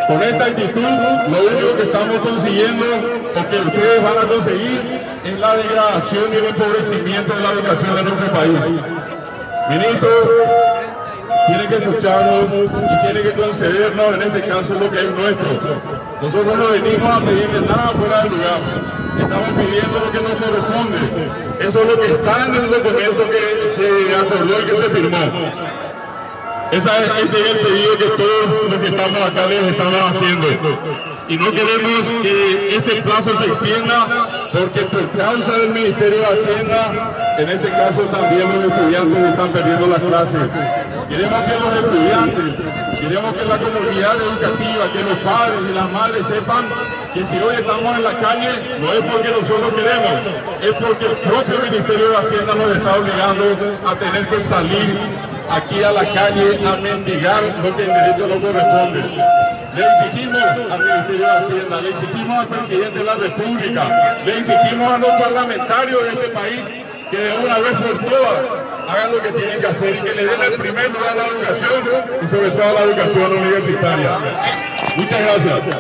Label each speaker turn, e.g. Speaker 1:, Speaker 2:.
Speaker 1: Con esta actitud, lo único que estamos consiguiendo, o que ustedes van a conseguir, es la degradación y el empobrecimiento de la educación de nuestro país. Ministro, tiene que escucharnos y tiene que concedernos, en este caso, lo que es nuestro. Nosotros no venimos a pedirle nada fuera del lugar. Estamos pidiendo lo que nos corresponde. Eso es lo que está en el documento que se acordó y que se firmó. Ese es el pedido que todos los que estamos acá les estamos haciendo. Y no queremos que este plazo se extienda porque por causa del Ministerio de Hacienda, en este caso también los estudiantes están perdiendo las clases. Queremos que los estudiantes, queremos que la comunidad educativa, que los padres y las madres sepan que si hoy estamos en la calle no es porque nosotros queremos, es porque el propio Ministerio de Hacienda nos está obligando a tener que salir aquí a la calle a mendigar lo que en derecho nos corresponde. Le exigimos al Ministerio de Hacienda, le exigimos al Presidente de la República, le exigimos a los parlamentarios de este país que de una vez por todas hagan lo que tienen que hacer y que le den el primer lugar a la educación y sobre todo a la educación universitaria. Muchas gracias.